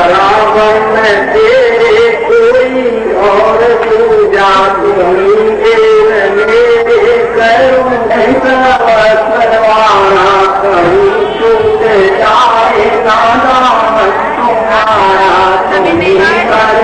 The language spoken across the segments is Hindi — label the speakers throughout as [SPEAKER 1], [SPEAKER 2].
[SPEAKER 1] रावण तेरे कोई और पूजा तुम्हें मेरे करूं करवाना कहीं छूट जाए नाम तुम्हारा तुम्हें कर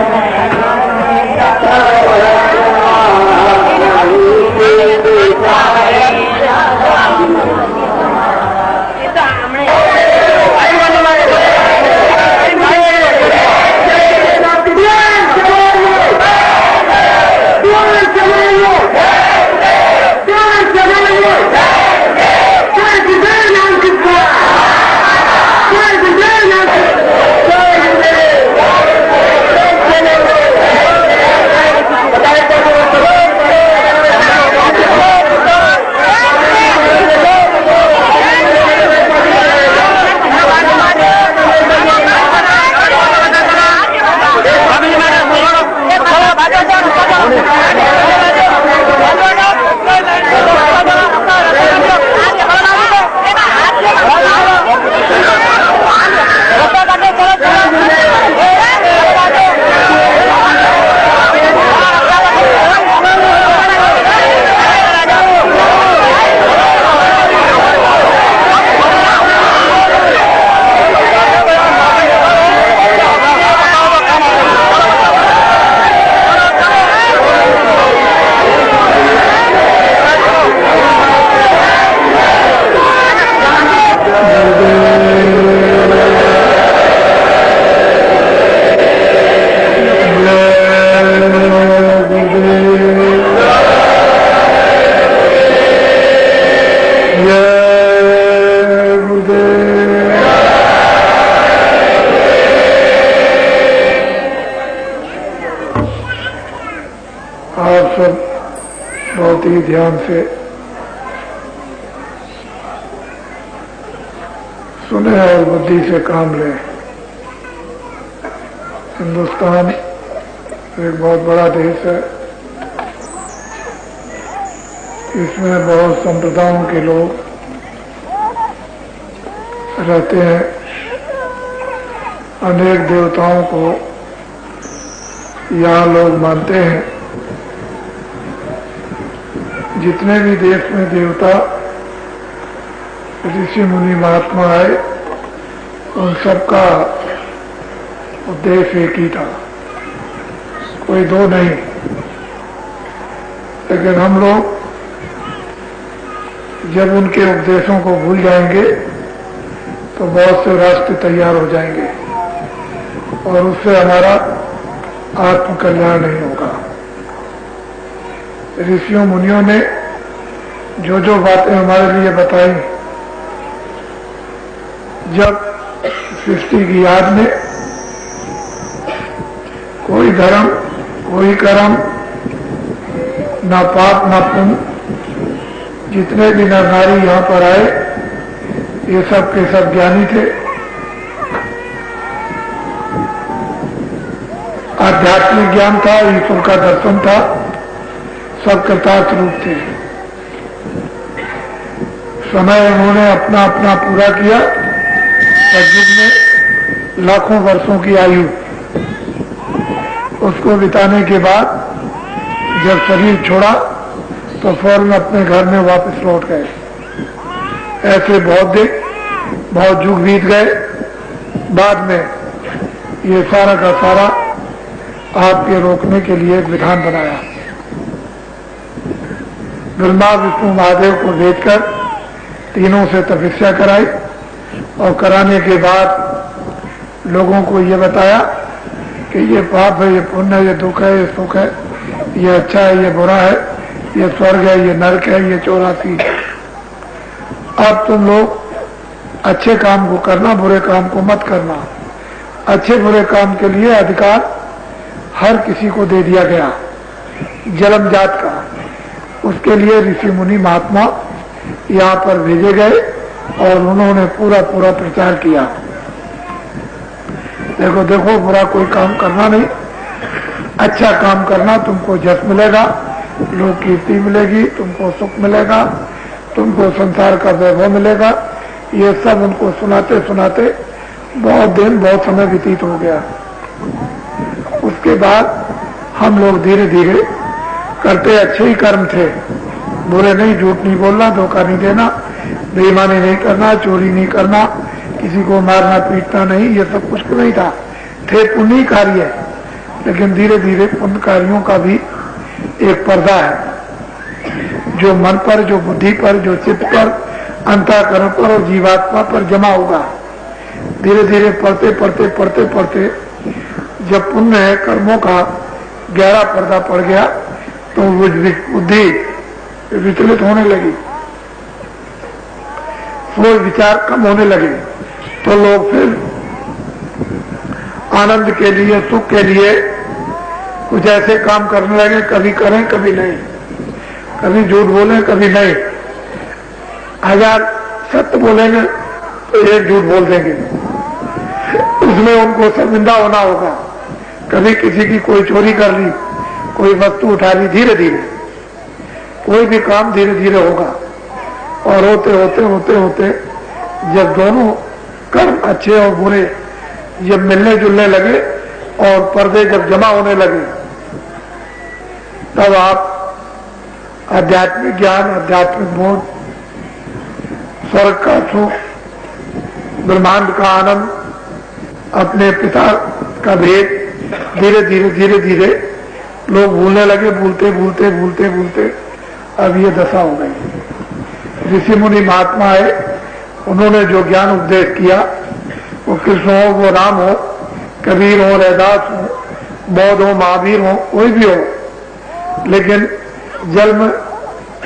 [SPEAKER 2] बहुत ही ध्यान से सुने और बुद्धि से काम लें। हिंदुस्तान एक बहुत बड़ा देश है, इसमें बहुत संप्रदायों के लोग रहते हैं। अनेक देवताओं को यहाँ लोग मानते हैं। जितने भी देश में देवता ऋषि मुनि महात्मा आए, उन सबका उद्देश्य एक ही था, कोई दो नहीं। लेकिन हम लोग जब उनके उपदेशों को भूल जाएंगे तो बहुत से रास्ते तैयार हो जाएंगे और उससे हमारा आत्म कल्याण नहीं होगा। ऋषियों मुनियों ने जो जो बातें हमारे लिए बताई, जब सृष्टि की याद में कोई धर्म कोई कर्म, ना पाप ना पुण्य, जितने भी नर नारी यहाँ पर आए ये सब के सब ज्ञानी थे। आध्यात्मिक ज्ञान था, ईश्वर का दर्शन था, सब कृतार्थ रूप थे। समय उन्होंने अपना अपना पूरा किया। सतयुग में लाखों वर्षों की आयु, उसको बिताने के बाद जब शरीर छोड़ा तो फौरन अपने घर में वापस लौट गए। ऐसे बहुत युग बीत गए। बाद में ये सारा का सारा आपके रोकने के लिए एक विधान बनाया। ब्रह्मा विष्णु महादेव को भेजकर तीनों से तपस्या कराई और कराने के बाद लोगों को ये बताया कि ये पाप है, ये पुण्य है, ये दुख है, ये सुख है, ये अच्छा है, ये बुरा है, ये स्वर्ग है, ये नरक है, ये 84 है। अब तुम लोग अच्छे काम को करना, बुरे काम को मत करना। अच्छे बुरे काम के लिए अधिकार हर किसी को दे दिया गया, जन्म जात का। उसके लिए ऋषि मुनि महात्मा यहाँ पर भेजे गए और उन्होंने पूरा पूरा प्रचार किया। देखो देखो, बुरा कोई काम करना नहीं, अच्छा काम करना, तुमको जस मिलेगा, लोक कीर्ति मिलेगी, तुमको सुख मिलेगा, तुमको संसार का वैभव मिलेगा। ये सब उनको सुनाते सुनाते बहुत दिन बहुत समय व्यतीत हो गया। उसके बाद हम लोग धीरे धीरे करते अच्छे ही कर्म थे, बुरे नहीं, झूठ नहीं बोलना, धोखा नहीं देना, बेईमानी नहीं करना, चोरी नहीं करना, किसी को मारना पीटना नहीं, ये सब कुछ नहीं था, थे पुण्य कार्य। लेकिन धीरे धीरे पुण्य कार्यों का भी एक पर्दा है जो मन पर, जो बुद्धि पर, जो चित्त पर, अंतःकरण पर और जीवात्मा पर जमा होगा। धीरे धीरे पढ़ते पढ़ते पढ़ते पढ़ते जब पुण्य कर्मों का गहरा पर्दा पड़ गया तो वो बुद्धि विचलित होने लगी, सोच विचार कम होने लगे, तो लोग फिर आनंद के लिए, सुख के लिए कुछ ऐसे काम करने लगे, कभी करें कभी नहीं, कभी झूठ बोलें कभी नहीं। 1000 सत्य बोलेंगे तो एक झूठ बोल देंगे, उसमें उनको शर्मिंदा होना होगा। कभी किसी की कोई चोरी कर ली, कोई वस्तु उठा ली, धीरे धीरे कोई भी काम धीरे धीरे होगा। और होते होते होते होते जब दोनों कर्म अच्छे और बुरे जब मिलने जुलने लगे और पर्दे जब जमा होने लगे, तब आप आध्यात्मिक ज्ञान, आध्यात्मिक बोध, स्वर्ग का सुख, ब्रह्मांड का आनंद, अपने पिता का भेद धीरे धीरे धीरे धीरे लोग भूलने लगे। भूलते भूलते भूलते भूलते अब ये दशा हो गई। ऋषि मुनि महात्मा आए, उन्होंने जो ज्ञान उपदेश किया, वो कृष्ण हो, वो राम हो, कबीर हो, रैदास हो, बौद्ध हो, महावीर हो, कोई भी हो, लेकिन जन्म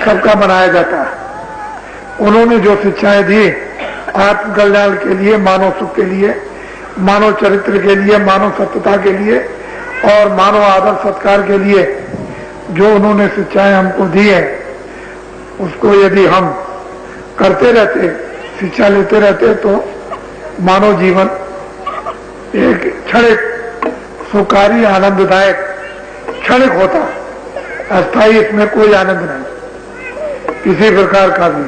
[SPEAKER 2] सबका बनाया जाता है। उन्होंने जो शिक्षाएं दी आत्म कल्याण के लिए, मानव सुख के लिए, मानव चरित्र के लिए, मानव सत्यता के लिए और मानव आदर सत्कार के लिए जो उन्होंने शिक्षाएं हमको दी है, उसको यदि हम करते रहते, शिक्षा लेते रहते, तो मानव जीवन एक क्षणिक सुखारी, आनंददायक क्षणिक होता, अस्थायी इसमें कोई आनंद नहीं, किसी प्रकार का भी,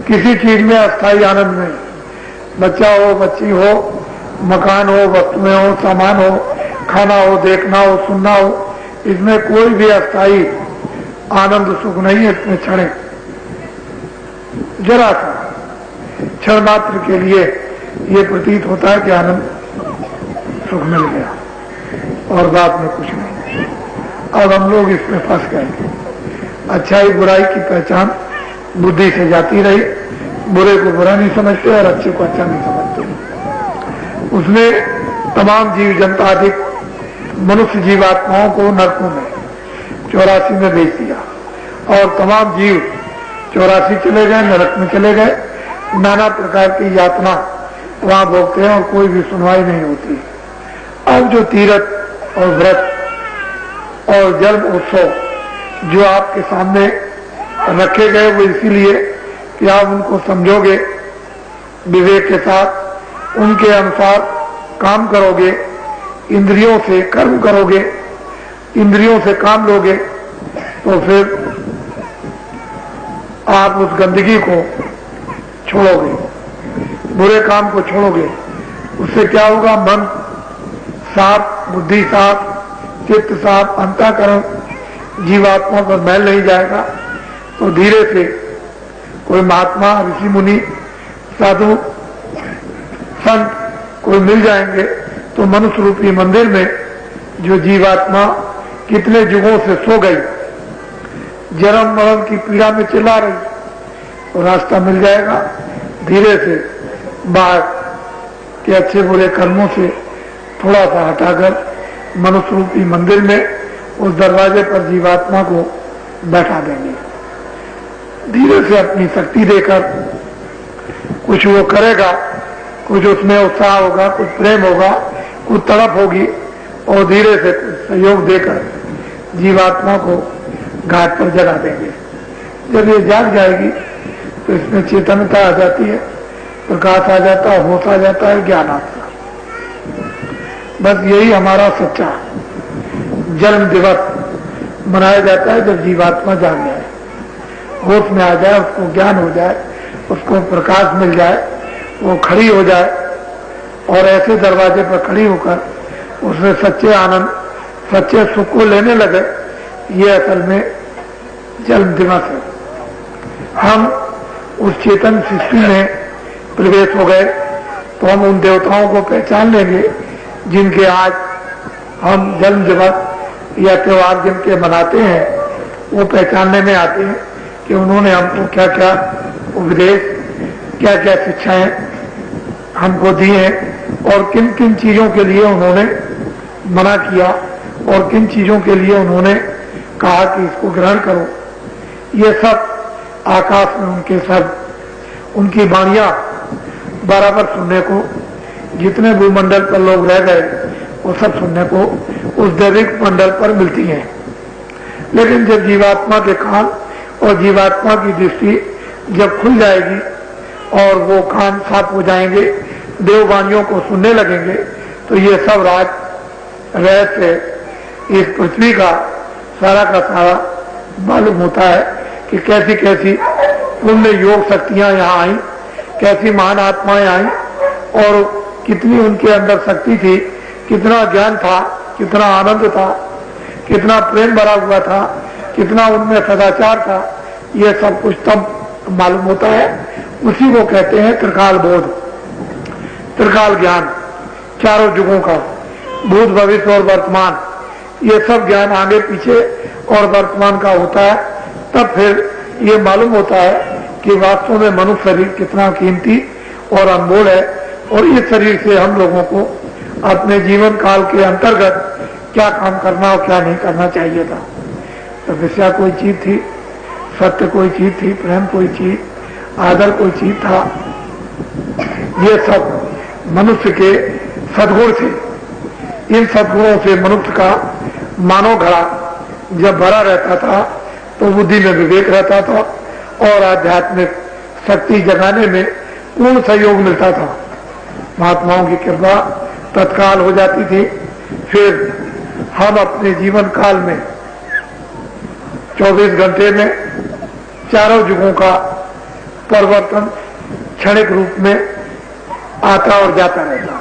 [SPEAKER 2] किसी चीज में अस्थायी आनंद नहीं। बच्चा हो, बच्ची हो, मकान हो, वस्तुएं हो, सामान हो, खाना हो, देखना हो, सुनना हो, इसमें कोई भी अस्थायी आनंद सुख नहीं है। इसमें क्षणिक, जरा सा क्षण मात्र के लिए ये प्रतीत होता है कि आनंद सुख मिल गया और बाद में कुछ नहीं। अब हम लोग इसमें फंस गए। अच्छाई बुराई की पहचान बुद्धि से जाती रही, बुरे को बुरा नहीं समझते और अच्छे को अच्छा नहीं समझते। उसने तमाम जीव जंता अधिक मनुष्य जीवात्माओं को नरकों में 84 में भेज दिया और तमाम जीव 84 चले गए, नरक में चले गए, नाना प्रकार की यातना वहां भोगते हैं और कोई भी सुनवाई नहीं होती। अब जो तीर्थ और व्रत और जन्म उत्सव जो आपके सामने रखे गए, वो इसीलिए कि आप उनको समझोगे, विवेक के साथ उनके अनुसार काम करोगे, इंद्रियों से कर्म करोगे, इंद्रियों से काम लोगे, तो फिर आप उस गंदगी को छोड़ोगे, बुरे काम को छोड़ोगे। उससे क्या होगा? मन साफ, बुद्धि साफ, चित्त साफ, अंतःकरण जीवात्मा पर मैल नहीं जाएगा। तो धीरे से कोई महात्मा, ऋषि मुनि, साधु, संत कोई मिल जाएंगे तो मनुष्य रूपी मंदिर में जो जीवात्मा कितने युगों से सो गई, जन्म मरण की पीड़ा में चिल्ला रही, तो रास्ता मिल जाएगा। धीरे से बाहर के अच्छे बुरे कर्मों से थोड़ा सा हटाकर मनुष्य रूपी मंदिर में उस दरवाजे पर जीवात्मा को बैठा देंगे। धीरे से अपनी शक्ति देकर कुछ वो करेगा, कुछ उसमें उत्साह होगा, कुछ प्रेम होगा, कुछ तड़प होगी और धीरे से सहयोग देकर जीवात्मा को घाट पर जगा देंगे। जब ये जाग जाएगी तो इसमें चेतनता आ जाती है, प्रकाश आ जाता है, होश आ जाता है, ज्ञान आता है। बस यही हमारा सच्चा जन्म दिवस मनाया जाता है, जब जीवात्मा जाग जाए, होश में आ जाए, उसको ज्ञान हो जाए, उसको प्रकाश मिल जाए, वो खड़ी हो जाए और ऐसे दरवाजे पर खड़ी होकर उसमें सच्चे आनंद, सच्चे सुख को लेने लगे, ये असल में जन्म दिवस है। हम उस चेतन सृष्टि में प्रवेश हो गए तो हम उन देवताओं को पहचान लेंगे जिनके आज हम जन्म दिवस या त्योहार जिनके मनाते हैं, वो पहचानने में आते हैं कि उन्होंने हमको क्या क्या उपदेश, क्या क्या शिक्षाएं हमको दी हैं और किन किन चीजों के लिए उन्होंने मना किया और किन चीजों के लिए उन्होंने कहा कि इसको ग्रहण करो। ये सब आकाश में उनके सब उनकी वाणियां बराबर सुनने को, जितने भूमंडल पर लोग रह गए वो सब सुनने को उस दैविक मंडल पर मिलती हैं। लेकिन जब जीवात्मा के कान और जीवात्मा की दृष्टि जब खुल जाएगी और वो कान साफ हो जाएंगे, देववाणियों को सुनने लगेंगे, तो ये सब राज रहस्य इस पृथ्वी का सारा मालूम होता है कि कैसी कैसी पुण्य योग शक्तियां यहाँ आई, कैसी महान आत्माएं आई और कितनी उनके अंदर शक्ति थी, कितना ज्ञान था, कितना आनंद था, कितना प्रेम भरा हुआ था, कितना उनमें सदाचार था। ये सब कुछ तब मालूम होता है। उसी को कहते हैं त्रिकाल बोध, त्रिकाल ज्ञान, चारों युगों का, भूत भविष्य और वर्तमान, ये सब ज्ञान आगे पीछे और वर्तमान का होता है। तब फिर ये मालूम होता है कि वास्तव में मनुष्य शरीर कितना कीमती और अनमोल है और इस शरीर से हम लोगों को अपने जीवन काल के अंतर्गत क्या काम करना और क्या नहीं करना चाहिए था। तपस्या कोई चीज थी, सत्य कोई चीज थी, प्रेम कोई चीज, आदर कोई चीज था। ये सब मनुष्य के सद्गुण थे। इन सद्गुणों से मनुष्य का मानव घड़ा जब भरा रहता था तो बुद्धि में विवेक रहता था और आध्यात्मिक शक्ति जगाने में पूर्ण सहयोग मिलता था। महात्माओं की कृपा तत्काल हो जाती थी। फिर हम अपने जीवन काल में 24 घंटे में चारों युगों का परिवर्तन क्षणिक रूप में आता और जाता रहता।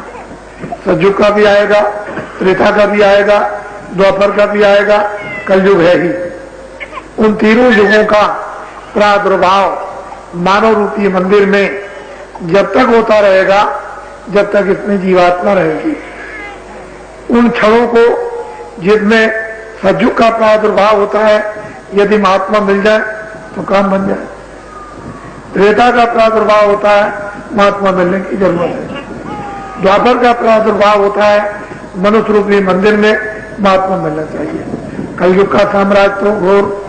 [SPEAKER 2] सतयुग का भी आएगा, त्रेता का भी आएगा, द्वापर का भी आएगा, कलयुग है ही। उन तीनों युगों का प्रादुर्भाव मानव रूपी मंदिर में जब तक होता रहेगा जब तक इसमें जीवात्मा रहेगी। उन क्षणों को जिसमें सतयुग का प्रादुर्भाव होता है, यदि महात्मा मिल जाए तो काम बन जाए। त्रेता का प्रादुर्भाव होता है, महात्मा मिलने की जरूरत है। द्वापर का प्रादुर्भाव होता है, मनुष्य रूपी मंदिर में महात्मा मिलना चाहिए। कलयुग का साम्राज्य तो घोर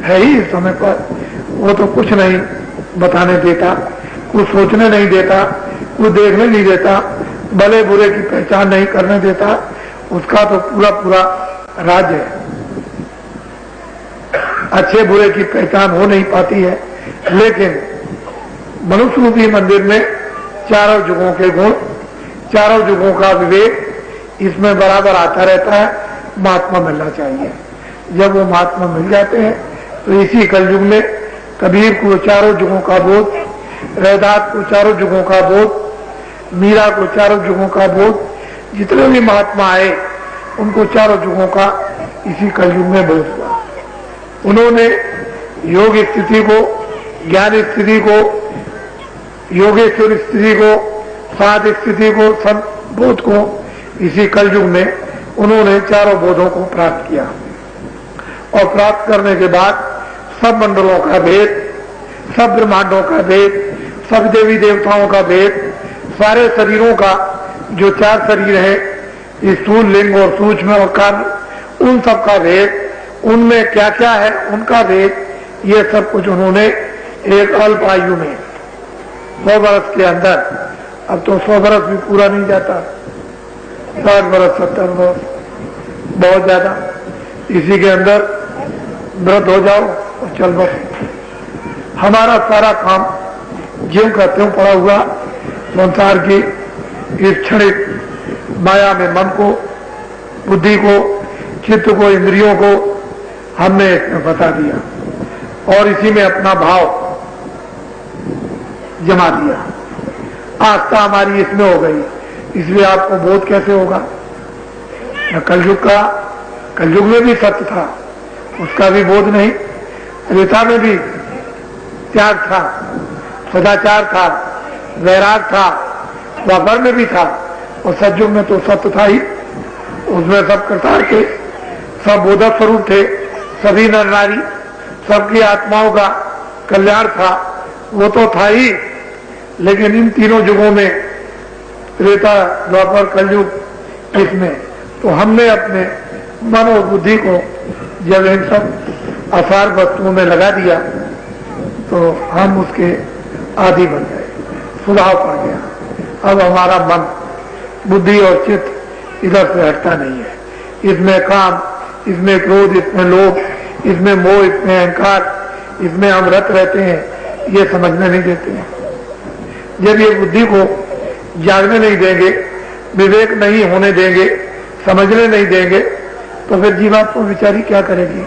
[SPEAKER 2] है ही इस समय पर। वो तो कुछ नहीं बताने देता, कुछ सोचने नहीं देता, कुछ देखने नहीं देता, भले बुरे की पहचान नहीं करने देता। उसका तो पूरा पूरा राज्य है। अच्छे बुरे की पहचान हो नहीं पाती है। लेकिन मनुष्य रूपी मंदिर में चारों युगों के गुण, चारों युगों का विवेक इसमें बराबर आता रहता है। महात्मा मिलना चाहिए। जब वो महात्मा मिल जाते हैं तो इसी कलयुग में कबीर को चारों युगों का बोध, रैदास को चारों युगों का बोध, मीरा को चारों युगों का बोध, जितने भी महात्मा आए उनको चारों युगों का इसी कलयुग में बोध हुआ। उन्होंने योग स्थिति को, ज्ञान स्थिति को, योगेश्वर स्थिति को, साध स्थिति को, सब बोध को इसी कलयुग में उन्होंने चारों बोधों को प्राप्त किया। और प्राप्त करने के बाद सब मंडलों का भेद, सब ब्रह्मांडों का भेद, सब देवी देवताओं का भेद, सारे शरीरों का जो चार शरीर है, स्थूल, लिंग और सूक्ष्म और कारण, उन सब का भेद, उनमें क्या क्या है उनका भेद, ये सब कुछ उन्होंने एक अल्प आयु में 100 वर्ष के अंदर, अब तो 100 वर्ष भी पूरा नहीं जाता, 60 वर्ष 70 वर्ष बहुत ज्यादा, इसी के अंदर व्रत हो जाओ और चल बस। हमारा सारा काम ज्यों का त्यों पड़ा हुआ संसार की इस क्षणिक माया में मन को, बुद्धि को, चित्त को, इंद्रियों को हमने इसमें बता दिया और इसी में अपना भाव जमा दिया। आस्था हमारी इसमें हो गई इसलिए आपको बोध कैसे होगा? कलयुग में भी सत्य था, उसका भी बोध नहीं। त्रेता में भी त्याग था, सदाचार था, वैराग था, द्वापर में भी था, और सतयुग में तो सत्य था ही। उसमें सब प्रकार के सब बोधक स्वरूप थे, सभी नर नारी, सबकी आत्माओं का कल्याण था, वो तो था ही। लेकिन इन तीनों युगों में, त्रेता, द्वापर, कलयुग, इसमें तो हमने अपने मन और बुद्धि को जब इन सब आसार वस्तुओं में लगा दिया तो हम उसके आदि बन गए, स्वभाव पड़ गया। अब हमारा मन, बुद्धि और चित्त इधर से हटता नहीं है। इसमें काम, इसमें क्रोध, इसमें लोभ, इसमें मोह, इसमें अहंकार, इसमें हम रत रहते हैं, ये समझने नहीं देते हैं। जब ये बुद्धि को जागने नहीं देंगे, विवेक नहीं होने देंगे, समझने नहीं देंगे, तो फिर जीवात्मा बेचारी क्या करेगी?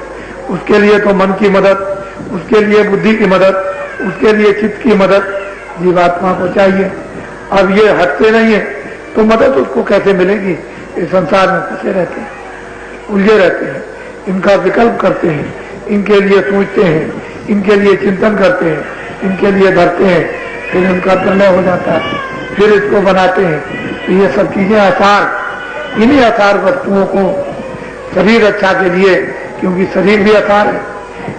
[SPEAKER 2] उसके लिए तो मन की मदद, उसके लिए बुद्धि की मदद, उसके लिए चित्त की मदद जीवात्मा को चाहिए। अब ये हटते नहीं है तो मदद उसको कैसे मिलेगी? इस संसार में फंसे रहते हैं, उलझे रहते हैं, इनका विकल्प करते हैं, इनके लिए सोचते हैं, इनके लिए चिंतन करते हैं, इनके लिए धरते हैं, फिर इनका प्रलय हो जाता है, फिर इसको बनाते हैं। तो ये सब चीजें आसार, इन्हीं आसार वस्तुओं को शरीर रक्षा के लिए, क्योंकि शरीर भी आसार है,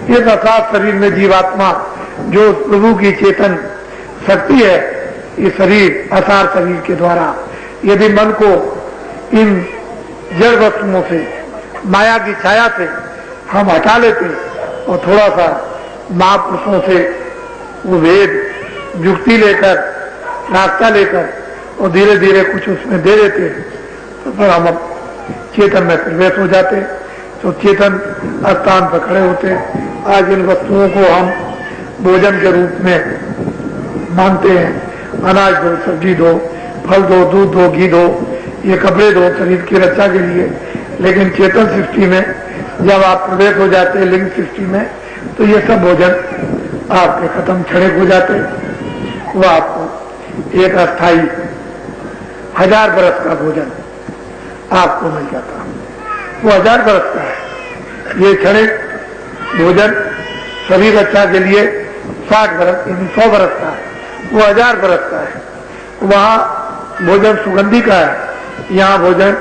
[SPEAKER 2] इस आसार शरीर में जीवात्मा जो प्रभु की चेतन शक्ति है, ये शरीर, आसार शरीर के द्वारा यदि मन को इन जड़ वस्तुओं से, माया की छाया से हम हटा लेते और थोड़ा सा महापुरुषों से वो वेद युक्ति लेकर, रास्ता लेकर और धीरे धीरे कुछ उसमें दे देते तो फिर हम चेतन में प्रवेश हो जाते, तो चेतन स्थान पर खड़े होते। आज इन वस्तुओं को हम भोजन के रूप में मानते हैं। अनाज दो, सब्जी दो, फल दो, दूध दो, घी दो, ये कपड़े दो शरीर की रक्षा के लिए। लेकिन चेतन सृष्टि में जब आप प्रवेश हो जाते हैं, लिंग सृष्टि में, तो ये सब भोजन आपके खत्म, क्षणिक हो जाते। वो आपको एक अस्थाई 1000 बरस का भोजन आपको मिल जाता, वो 1000 बरस का है। ये क्षणिक भोजन शरीर रक्षा के लिए 60 बरस, 100 बरस का है, वो 1000 बरस का है। वहां भोजन सुगंधी का है, यहाँ भोजन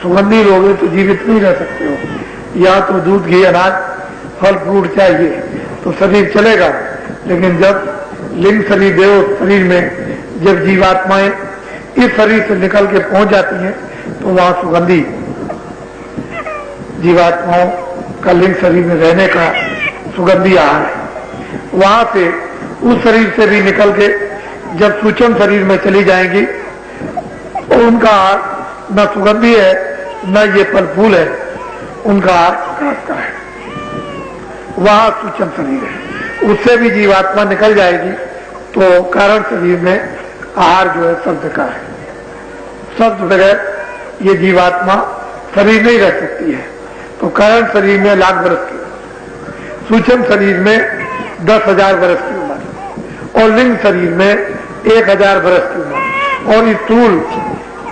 [SPEAKER 2] सुगंधी लोगे तो जीवित नहीं रह सकते हो। यहाँ तो दूध, घी, अनाज, फल फ्रूट चाहिए तो शरीर चलेगा। लेकिन जब लिंग शरीर, देव शरीर में जब जीवात्माएं इस शरीर से निकल के पहुंच जाती हैं तो वहां सुगंधी जीवात्माओं का लिंग शरीर में रहने का सुगंधी आहार है। वहां से, उस शरीर से भी निकल के जब सूक्ष्म शरीर में चली जाएंगी तो उनका आहार न सुगंधी है न ये फल फूल है, उनका आहार प्रकाश का है। वहां सूक्ष्म शरीर है, उससे भी जीवात्मा निकल जाएगी तो कारण शरीर में आहार जो है शब्द का है। शब्द बगैर ये जीवात्मा शरीर नहीं रह सकती है। तो कारण शरीर में लाख बरस की, सूक्ष्म शरीर में 10,000 बरस की उम्र, और लिंग शरीर में 1000 बरस की उम्र, और स्थूल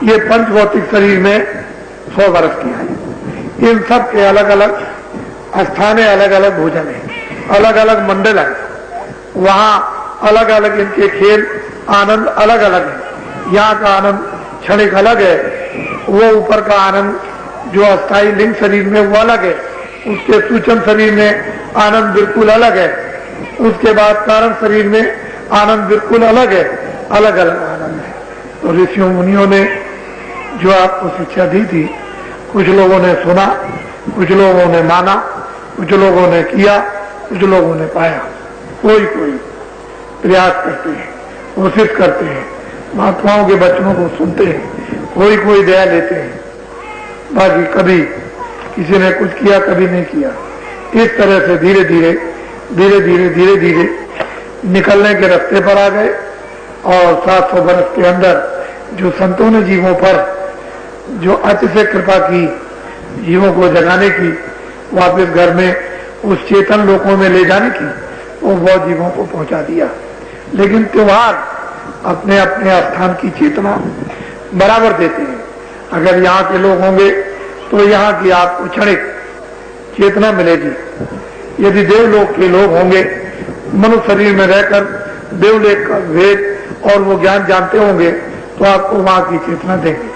[SPEAKER 2] ये पंचभौतिक शरीर में 100 बरस की आयु। इन सब के अलग अलग स्थान है, अलग अलग भोजन है, अलग अलग मंडल है, वहां अलग अलग इनके खेल आनंद अलग अलग है। यहाँ का आनंद क्षणिक अलग है, वो ऊपर का आनंद जो अस्थायी लिंग शरीर में वो अलग है, उसके सूक्ष्म शरीर में आनंद बिल्कुल अलग है, उसके बाद कारण शरीर में आनंद बिल्कुल अलग है, अलग अलग आनंद है। तो ऋषियों मुनियों ने जो आपको शिक्षा दी थी, कुछ लोगों ने सुना, कुछ लोगों ने माना, कुछ लोगों ने किया, कुछ लोगों ने पाया। कोई कोई प्रयास करते हैं, कोशिश करते हैं, महात्माओं के वचनों को सुनते हैं, कोई कोई दया लेते हैं, बाकी कभी किसी ने कुछ किया, कभी नहीं किया। इस तरह से धीरे धीरे धीरे धीरे धीरे धीरे निकलने के रास्ते पर आ गए। और 700 वर्ष के अंदर जो संतों ने जीवों पर जो अतिशय कृपा की, जीवों को जगाने की, वापस घर में उस चेतन लोकों में ले जाने की, वो बहुत जीवों को पहुंचा दिया। लेकिन त्योहार अपने अपने स्थान की चेतना बराबर देते हैं। अगर यहाँ के लोग होंगे तो यहाँ की आपको क्षणिक चेतना मिलेगी। यदि देवलोक के लोग होंगे, मनुष्य शरीर में रहकर देवलोक का भेद और वो ज्ञान जानते होंगे, तो आपको वहां की चेतना देंगे,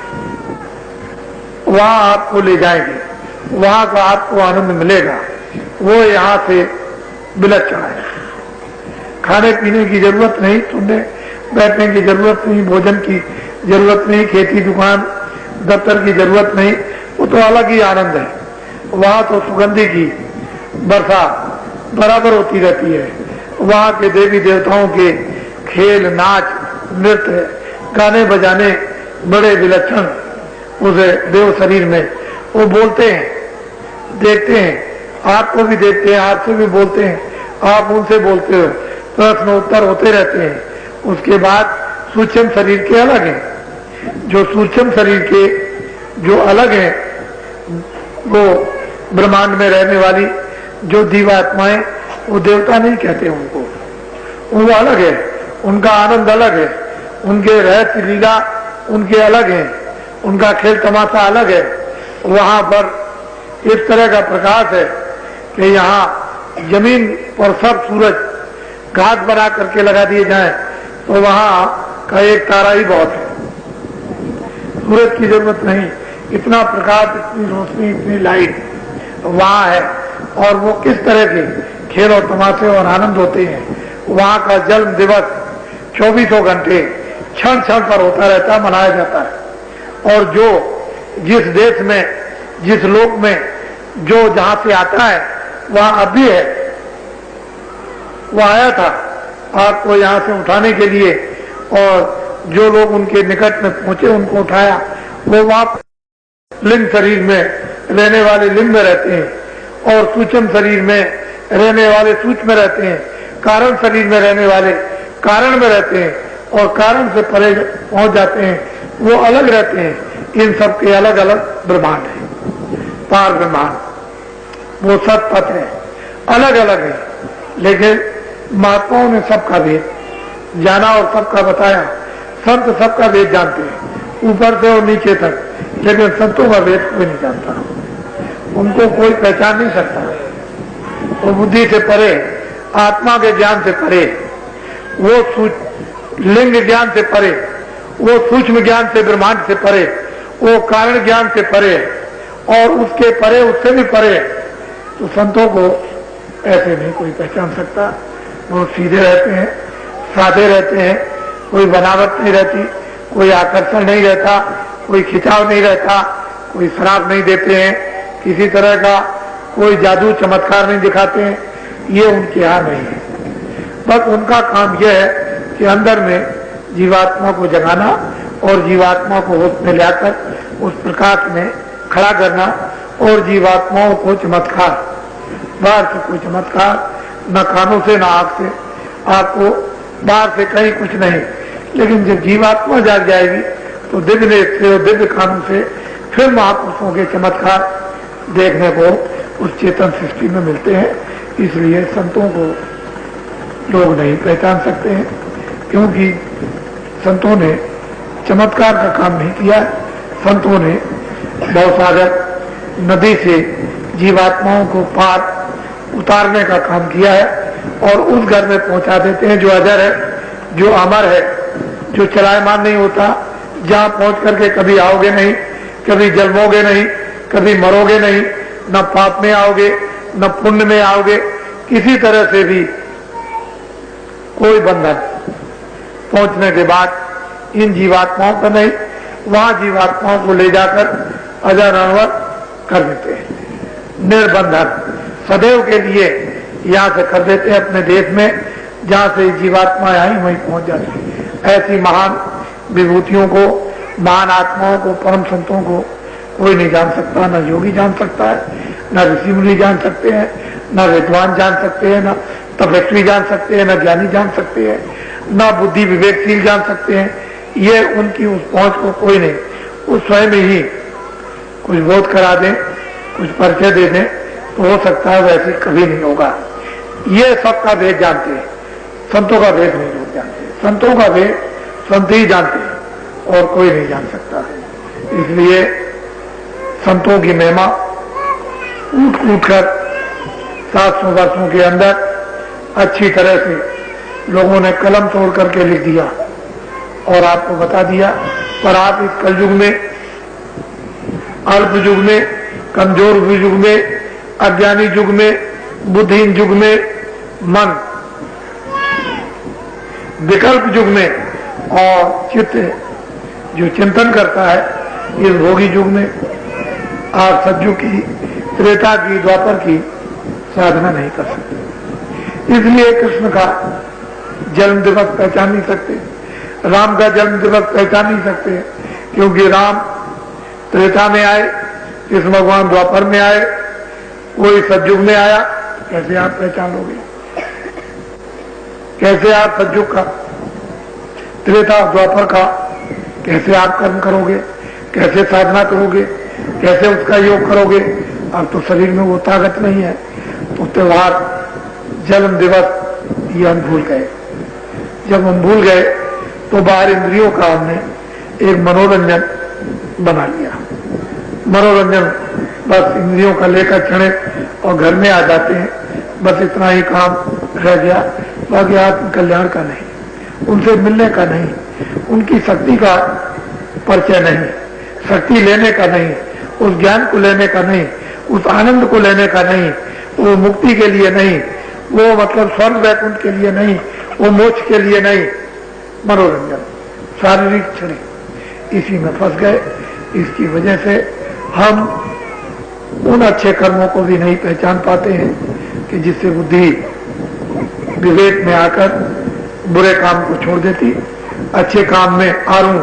[SPEAKER 2] वहां आपको ले जाएंगे, वहां का आपको आनंद मिलेगा। वो यहाँ से विलक्षण है। खाने पीने की जरूरत नहीं, सुनने बैठने की जरूरत नहीं, भोजन की जरूरत नहीं, खेती दुकान दफ्तर की जरूरत नहीं, वो तो अलग ही आनंद है। वहां तो सुगंधी की वर्षा बराबर होती रहती है। वहां के देवी देवताओं के खेल, नाच, नृत्य, गाने बजाने बड़े विलक्षण उस देव शरीर में। वो बोलते हैं, देखते हैं, आपको भी देखते हैं, आपसे भी बोलते हैं, आप उनसे बोलते हो, प्रश्न उत्तर होते रहते हैं। उसके बाद सूक्ष्म शरीर के अलग हैं। जो सूक्ष्म शरीर के जो अलग हैं, वो ब्रह्मांड में रहने वाली जो दिव्यात्माएं, वो देवता नहीं कहते उनको, वो अलग है, उनका आनंद अलग है, उनके रहस्य लीला उनके अलग है, उनका खेल तमाशा अलग है। वहां पर इस तरह का प्रकाश है कि यहाँ जमीन पर सब सूरज घाट बना करके लगा दिए जाएं तो वहां का एक तारा ही बहुत है, सूरज की जरूरत नहीं। इतना प्रकाश, इतनी रोशनी, इतनी लाइट वहां है। और वो किस तरह के खेल और तमाशे और आनंद होते हैं। वहां का जन्म दिवस 24 घंटे क्षण क्षण पर होता रहता है, मनाया जाता है। और जो जिस देश में, जिस लोक में जो जहां से आता है, वहां अब भी है। वो आया था आपको यहां से उठाने के लिए, और जो लोग उनके निकट में पहुंचे उनको उठाया। वो वहां लिंग शरीर में रहने वाले लिंग में रहते हैं, और सूक्ष्म शरीर में रहने वाले सूक्ष्म में रहते हैं, कारण शरीर में रहने वाले कारण में रहते हैं, और कारण से परे पहुंच जाते हैं, वो अलग रहते हैं। इन सब के अलग अलग ब्रह्मांड है, पार ब्रह्मांड, वो सतपथ है, अलग अलग है। लेकिन महात्माओं ने सबका भेद जाना और सबका बताया। संत सबका भेद जानते हैं, ऊपर से और नीचे तक, लेकिन संतों का भेद कोई नहीं जानता, उनको कोई पहचान नहीं सकता। वो बुद्धि से परे, आत्मा के ज्ञान से परे, वो लिंग ज्ञान से परे, वो सूक्ष्म ज्ञान से, ब्रह्मांड से परे, वो कारण ज्ञान से परे, और उसके परे, उससे भी परे। तो संतों को ऐसे नहीं कोई पहचान सकता। वो सीधे रहते हैं, सादे रहते हैं, कोई बनावट नहीं रहती, कोई आकर्षण नहीं रहता, कोई खिंचाव नहीं रहता, कोई शराब नहीं देते हैं, किसी तरह का कोई जादू चमत्कार नहीं दिखाते हैं। ये उनके यहाँ नहीं है। बस उनका काम यह है कि अंदर में जीवात्मा को जगाना और जीवात्मा को होश में लाकर उस प्रकाश में खड़ा करना, और जीवात्माओं को चमत्कार, बाहर से कोई चमत्कार, न कानों से न आंख से, आपको बाहर से कहीं कुछ नहीं। लेकिन जब जीवात्मा जाग जाएगी तो दिव्य नेत्र से और दिव्य कानों से फिर महापुरुषों के चमत्कार देखने को उस चेतन सृष्टि में मिलते हैं। इसलिए संतों को लोग नहीं पहचान सकते हैं, क्योंकि संतों ने चमत्कार का काम नहीं किया। संतों ने भवसागर नदी से जीवात्माओं को पार उतारने का काम किया है, और उस घर में पहुंचा देते हैं जो अजर है, जो अमर है, जो चलायमान नहीं होता, जहां पहुंच करके कभी आओगे नहीं, कभी जन्मोगे नहीं, कभी मरोगे नहीं, न पाप में आओगे न पुण्य में आओगे, किसी तरह से भी कोई बंधन पहुंचने के बाद इन जीवात्माओं का नहीं, वहां जीवात्माओं को ले जाकर अजर अमर कर देते हैं। निर्बंधन सदैव के लिए यहाँ से कर देते हैं अपने देश में, जहाँ से जीवात्माएं आई वहीं पहुंच जाती है। ऐसी महान विभूतियों को, महान आत्माओं को, परम संतों को कोई नहीं जान सकता। न योगी जान सकता है, न ऋषि मुनि जान सकते हैं, न विद्वान जान सकते हैं, न तपस्वी जान सकते हैं, न ज्ञानी जान सकते हैं, न बुद्धि विवेकशील जान सकते हैं। ये उनकी उस पहुंच को कोई नहीं, वो स्वयं ही कुछ बोध करा दें, कुछ परिचय दे दें, तो हो सकता है वैसे कभी नहीं होगा। ये सबका भेद जानते हैं, संतों का भेद नहीं लोग जानते। संतों का भेद संत ही जानते हैं, और कोई नहीं जान सकता। इसलिए संतों की महिमा कूट कूट कर 700 वर्षों के अंदर अच्छी तरह से लोगों ने कलम तोड़ करके लिख दिया और आपको बता दिया। पर आप इस कलयुग में, अल्प युग में, कमजोर युग में, अज्ञानी युग में, बुद्धिहीन युग में, मन विकल्प युग में और चित्त जो चिंतन करता है इस भोगी युग में आप सतयुग की, त्रेता की, द्वापर की साधना नहीं कर सकते। इसलिए कृष्ण का जन्म दिवस पहचान नहीं सकते, राम का जन्म दिवस पहचान नहीं सकते, क्योंकि राम त्रेता में आए, कृष्ण भगवान द्वापर में आए, कोई सतयुग में आया। कैसे आप पहचान लोगे? कैसे आप सतयुग का, त्रेता द्वापर का कैसे आप कर्म करोगे? कैसे साधना करोगे? कैसे उसका योग करोगे? अब तो शरीर में वो ताकत नहीं है। तो त्योहार, जन्म दिवस ये हम भूल गए। जब हम भूल गए तो बाहर इंद्रियों का हमने एक मनोरंजन बना लिया। मनोरंजन बस इंद्रियों का लेकर चढ़े और घर में आ जाते हैं, बस इतना ही काम रह गया। बाकी आत्म कल्याण का नहीं, उनसे मिलने का नहीं, उनकी शक्ति का परिचय नहीं, शक्ति लेने का नहीं, उस ज्ञान को लेने का नहीं, उस आनंद को लेने का नहीं, वो मुक्ति के लिए नहीं, वो मतलब स्वर्ग वैकुंठ के लिए नहीं, वो मोक्ष के लिए नहीं, मनोरंजन, शारीरिक क्षण, इसी में फंस गए। इसकी वजह से हम उन अच्छे कर्मों को भी नहीं पहचान पाते हैं कि जिससे बुद्धि विवेक में आकर बुरे काम को छोड़ देती, अच्छे काम में आरूं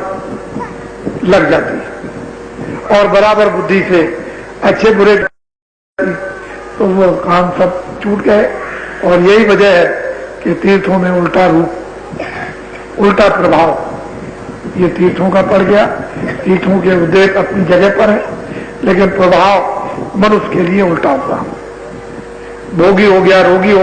[SPEAKER 2] लग जाती और बराबर बुद्धि से अच्छे बुरे, तो वो काम सब छूट गए। और यही वजह है कि तीर्थों में उल्टा रूप, उल्टा प्रभाव ये तीर्थों का पड़ गया। तीर्थों के उद्देश्य अपनी जगह पर है, लेकिन प्रभाव मनुष्य के लिए उल्टा हुआ। भोगी हो गया, रोगी हो